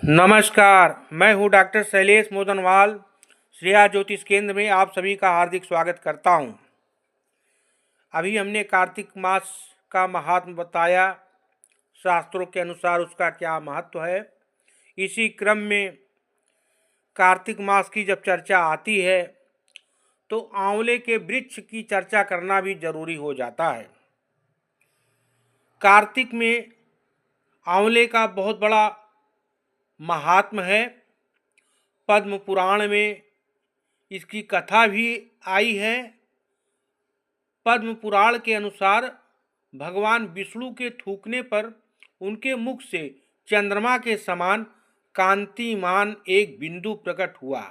नमस्कार, मैं हूं डॉक्टर शैलेश मोदनवाल। श्रेया ज्योतिष केंद्र में आप सभी का हार्दिक स्वागत करता हूं। अभी हमने कार्तिक मास का महात्म बताया, शास्त्रों के अनुसार उसका क्या महत्व है। इसी क्रम में कार्तिक मास की जब चर्चा आती है तो आंवले के वृक्ष की चर्चा करना भी जरूरी हो जाता है। कार्तिक में आंवले का बहुत बड़ा महात्म है। पद्म पुराण में इसकी कथा भी आई है। पद्म पुराण के अनुसार भगवान विष्णु के थूकने पर उनके मुख से चंद्रमा के समान कांतिमान एक बिंदु प्रकट हुआ।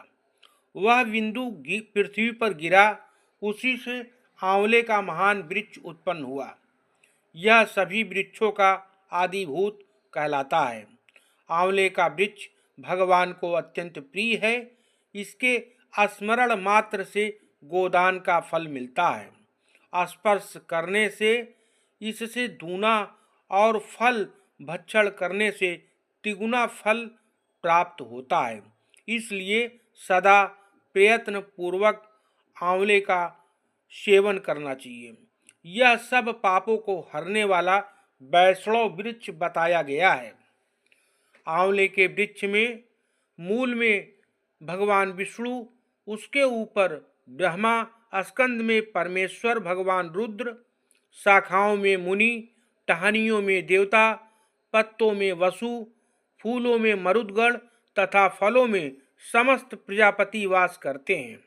वह बिंदु पृथ्वी पर गिरा, उसी से आंवले का महान वृक्ष उत्पन्न हुआ। यह सभी वृक्षों का आदिभूत कहलाता है। आंवले का वृक्ष भगवान को अत्यंत प्रिय है। इसके स्मरण मात्र से गोदान का फल मिलता है। स्पर्श करने से इससे दूना और फल भक्षण करने से तिगुना फल प्राप्त होता है। इसलिए सदा प्रयत्न पूर्वक आंवले का सेवन करना चाहिए। यह सब पापों को हरने वाला वैष्णव वृक्ष बताया गया है। आंवले के वृक्ष में मूल में भगवान विष्णु, उसके ऊपर ब्रह्मा, स्कंद में परमेश्वर भगवान रुद्र, शाखाओं में मुनि, टहनियों में देवता, पत्तों में वसु, फूलों में मरुदगण तथा फलों में समस्त प्रजापति वास करते हैं।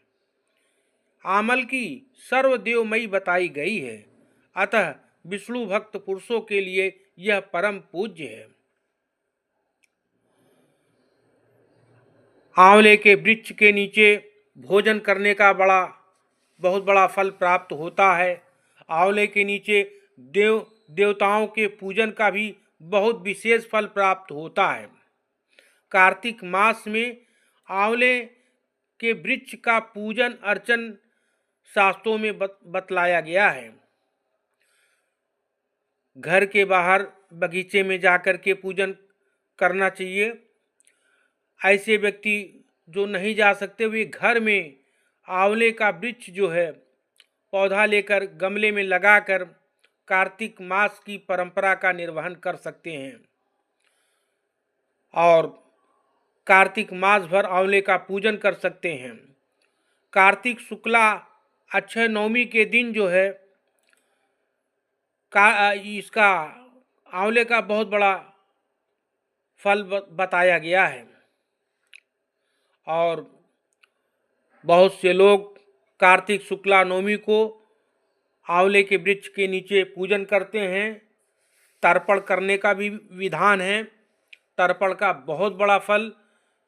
आमल की सर्वदेवमयी बताई गई है, अतः विष्णु भक्त पुरुषों के लिए यह परम पूज्य है। आंवले के वृक्ष के नीचे भोजन करने का बहुत बड़ा फल प्राप्त होता है। आंवले के नीचे देवताओं के पूजन का भी बहुत विशेष फल प्राप्त होता है। कार्तिक मास में आंवले के वृक्ष का पूजन अर्चन शास्त्रों में बतलाया गया है। घर के बाहर बगीचे में जाकर के पूजन करना चाहिए। ऐसे व्यक्ति जो नहीं जा सकते वे घर में आंवले का वृक्ष जो है पौधा लेकर गमले में लगाकर कार्तिक मास की परंपरा का निर्वहन कर सकते हैं और कार्तिक मास भर आंवले का पूजन कर सकते हैं। कार्तिक शुक्ला अक्षय नवमी के दिन जो है इसका आंवले का बहुत बड़ा फल बताया गया है और बहुत से लोग कार्तिक शुक्ला नवमी को आंवले के वृक्ष के नीचे पूजन करते हैं। तर्पण करने का भी विधान है। तर्पण का बहुत बड़ा फल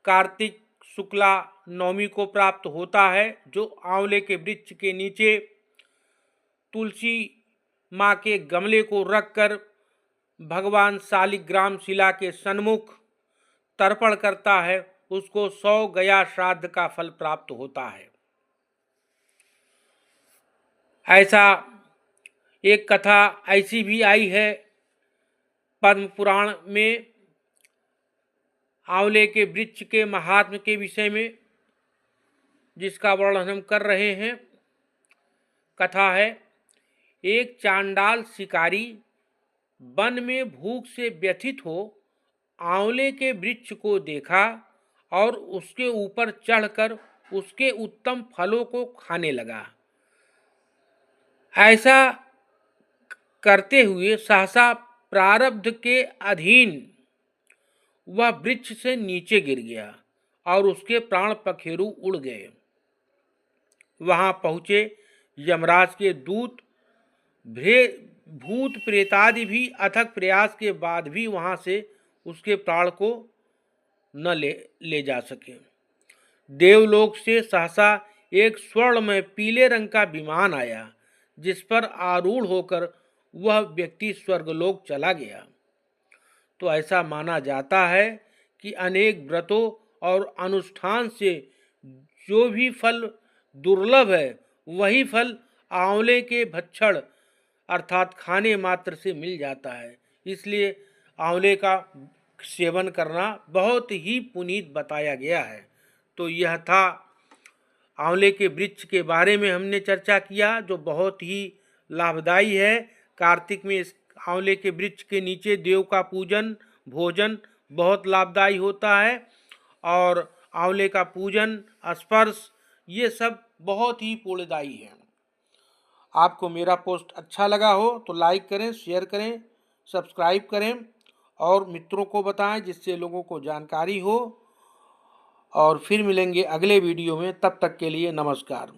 कार्तिक शुक्ला नवमी को प्राप्त होता है, जो आंवले के वृक्ष के नीचे तुलसी माँ के गमले को रखकर भगवान शालिग्राम शिला के सन्मुख तर्पण करता है, उसको 100 गया श्राद्ध का फल प्राप्त होता है। ऐसा एक कथा ऐसी भी आई है पद्म पुराण में आंवले के वृक्ष के महात्म्य के विषय में, जिसका वर्णन हम कर रहे हैं। कथा है, एक चांडाल शिकारी वन में भूख से व्यथित हो आंवले के वृक्ष को देखा और उसके ऊपर चढ़कर उसके उत्तम फलों को खाने लगा। ऐसा करते हुए सहसा प्रारब्ध के अधीन वह वृक्ष से नीचे गिर गया और उसके प्राण पखेरु उड़ गए। वहां पहुंचे यमराज के दूत भूत प्रेतादि भी अथक प्रयास के बाद भी वहां से उसके प्राण को न ले जा सके। देवलोक से सहसा एक स्वर्ण में पीले रंग का विमान आया, जिस पर आरूढ़ होकर वह व्यक्ति स्वर्गलोक चला गया। तो ऐसा माना जाता है कि अनेक व्रतों और अनुष्ठान से जो भी फल दुर्लभ है, वही फल आंवले के भक्षण अर्थात खाने मात्र से मिल जाता है। इसलिए आंवले का सेवन करना बहुत ही पुनीत बताया गया है। तो यह था आंवले के वृक्ष के बारे में हमने चर्चा किया, जो बहुत ही लाभदायी है। कार्तिक में इस आंवले के वृक्ष के नीचे देव का पूजन भोजन बहुत लाभदायी होता है, और आंवले का पूजन स्पर्श ये सब बहुत ही पुण्यदायी है। आपको मेरा पोस्ट अच्छा लगा हो तो लाइक करें, शेयर करें, सब्सक्राइब करें और मित्रों को बताएं, जिससे लोगों को जानकारी हो। और फिर मिलेंगे अगले वीडियो में, तब तक के लिए नमस्कार।